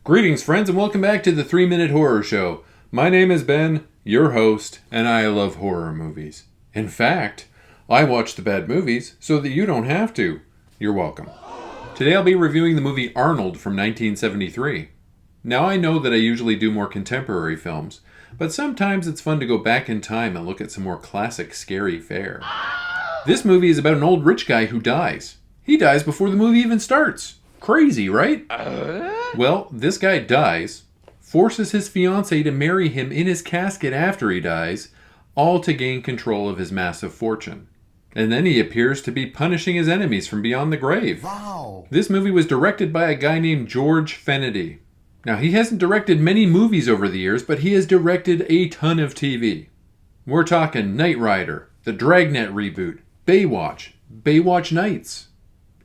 Greetings, friends, and welcome back to the 3-Minute Horror Show. My name is Ben, your host, and I love horror movies. In fact, I watch the bad movies so that you don't have to. You're welcome. Today I'll be reviewing the movie Arnold from 1973. Now I know that I usually do more contemporary films, but sometimes it's fun to go back in time and look at some more classic scary fare. This movie is about an old rich guy who dies. He dies before the movie even starts. Crazy, right? Well, this guy dies, forces his fiancée to marry him in his casket after he dies, all to gain control of his massive fortune. And then he appears to be punishing his enemies from beyond the grave. Wow. This movie was directed by a guy named George Fenady. Now, he hasn't directed many movies over the years, but he has directed a ton of TV. We're talking Knight Rider, the Dragnet reboot, Baywatch, Baywatch Nights,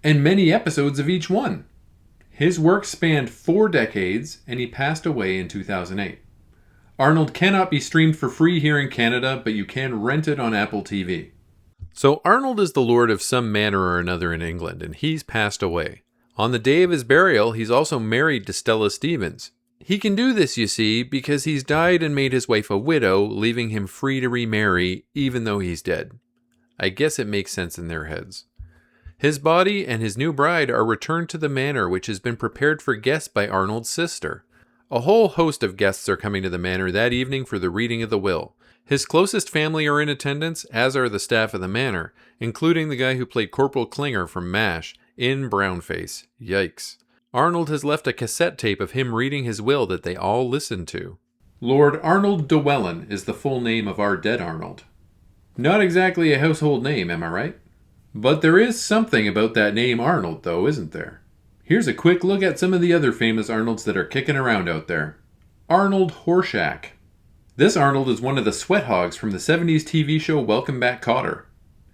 and many episodes of each one. His work spanned 4 decades, and he passed away in 2008. Arnold cannot be streamed for free here in Canada, but you can rent it on Apple TV. So Arnold is the lord of some manor or another in England, and he's passed away. On the day of his burial, he's also married to Stella Stevens. He can do this, you see, because he's died and made his wife a widow, leaving him free to remarry, even though he's dead. I guess it makes sense in their heads. His body and his new bride are returned to the manor, which has been prepared for guests by Arnold's sister. A whole host of guests are coming to the manor that evening for the reading of the will. His closest family are in attendance, as are the staff of the manor, including the guy who played Corporal Klinger from MASH, in brownface. Yikes. Arnold has left a cassette tape of him reading his will that they all listen to. Lord Arnold Dwellin is the full name of our dead Arnold. Not exactly a household name, am I right? But there is something about that name Arnold, though, isn't there? Here's a quick look at some of the other famous Arnolds that are kicking around out there. Arnold Horshack. This Arnold is one of the sweat hogs from the 70s TV show Welcome Back, Kotter.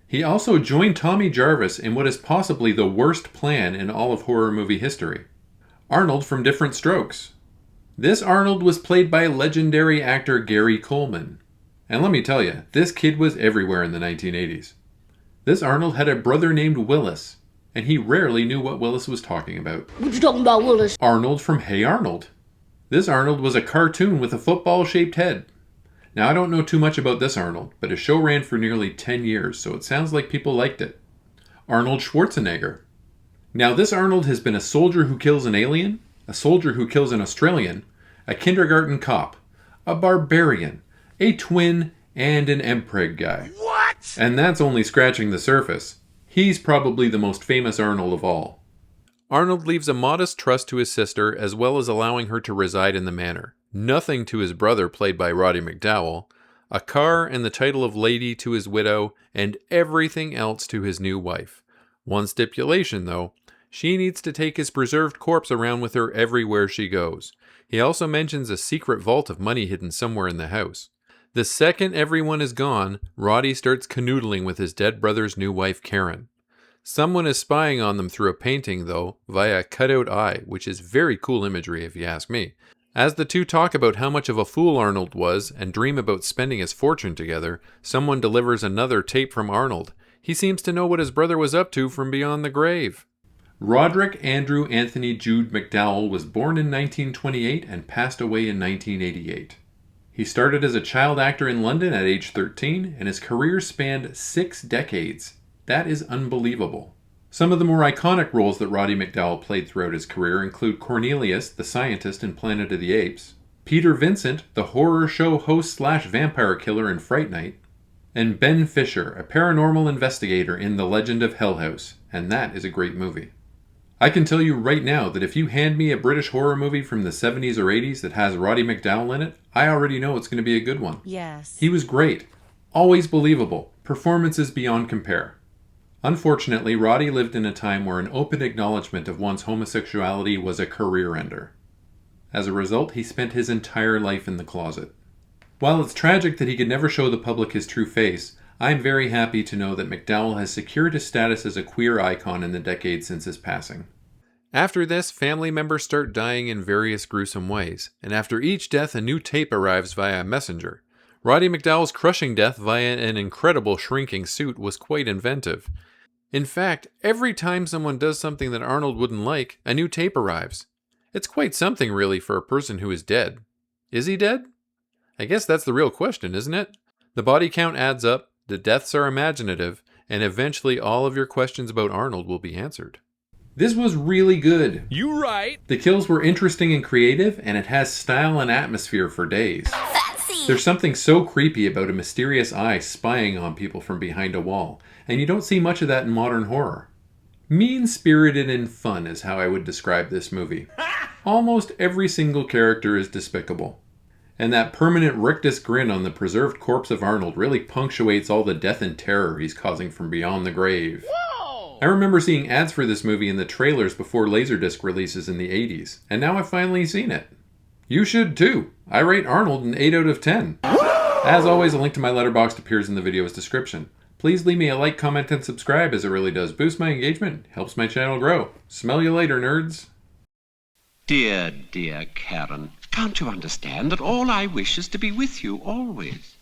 He also joined Tommy Jarvis in what is possibly the worst plan in all of horror movie history. Arnold from Different Strokes. This Arnold was played by legendary actor Gary Coleman. And let me tell you, this kid was everywhere in the 1980s. This Arnold had a brother named Willis, and he rarely knew what Willis was talking about. What you talking about, Willis? Arnold from Hey Arnold. This Arnold was a cartoon with a football-shaped head. Now, I don't know too much about this Arnold, but his show ran for nearly 10 years, so it sounds like people liked it. Arnold Schwarzenegger. Now, this Arnold has been a soldier who kills an alien, a soldier who kills an Australian, a kindergarten cop, a barbarian, a twin, and an Empreg guy. What? And that's only scratching the surface. He's probably the most famous Arnold of all. Arnold leaves a modest trust to his sister, as well as allowing her to reside in the manor. Nothing to his brother, played by Roddy McDowall, a car and the title of lady to his widow, and everything else to his new wife. One stipulation, though: she needs to take his preserved corpse around with her everywhere she goes. He also mentions a secret vault of money hidden somewhere in the house. The second everyone is gone, Roddy starts canoodling with his dead brother's new wife, Karen. Someone is spying on them through a painting, though, via a cutout eye, which is very cool imagery if you ask me. As the two talk about how much of a fool Arnold was and dream about spending his fortune together, someone delivers another tape from Arnold. He seems to know what his brother was up to from beyond the grave. Roderick Andrew Anthony Jude McDowall was born in 1928 and passed away in 1988. He started as a child actor in London at age 13, and his career spanned 6 decades. That is unbelievable. Some of the more iconic roles that Roddy McDowall played throughout his career include Cornelius, the scientist in Planet of the Apes, Peter Vincent, the horror show host/vampire killer in Fright Night, and Ben Fisher, a paranormal investigator in The Legend of Hell House, and that is a great movie. I can tell you right now that if you hand me a British horror movie from the 70s or 80s that has Roddy McDowall in it, I already know it's going to be a good one. Yes. He was great. Always believable. Performances beyond compare. Unfortunately, Roddy lived in a time where an open acknowledgement of one's homosexuality was a career ender. As a result, he spent his entire life in the closet. While it's tragic that he could never show the public his true face, I'm very happy to know that McDowall has secured his status as a queer icon in the decades since his passing. After this, family members start dying in various gruesome ways, and after each death a new tape arrives via a messenger. Roddy McDowall's crushing death via an incredible shrinking suit was quite inventive. In fact, every time someone does something that Arnold wouldn't like, a new tape arrives. It's quite something, really, for a person who is dead. Is he dead? I guess that's the real question, isn't it? The body count adds up, the deaths are imaginative, and eventually all of your questions about Arnold will be answered. This was really good. You right. The kills were interesting and creative, and it has style and atmosphere for days. Fancy. There's something so creepy about a mysterious eye spying on people from behind a wall, and you don't see much of that in modern horror. Mean-spirited and fun is how I would describe this movie. Almost every single character is despicable. And that permanent rictus grin on the preserved corpse of Arnold really punctuates all the death and terror he's causing from beyond the grave. Whoa! I remember seeing ads for this movie in the trailers before Laserdisc releases in the 80s, and now I've finally seen it. You should too. I rate Arnold an 8 out of 10. As always, a link to my Letterboxd appears in the video's description. Please leave me a like, comment, and subscribe, as it really does boost my engagement, helps my channel grow. Smell you later, nerds. Dear, dear Karen, can't you understand that all I wish is to be with you always?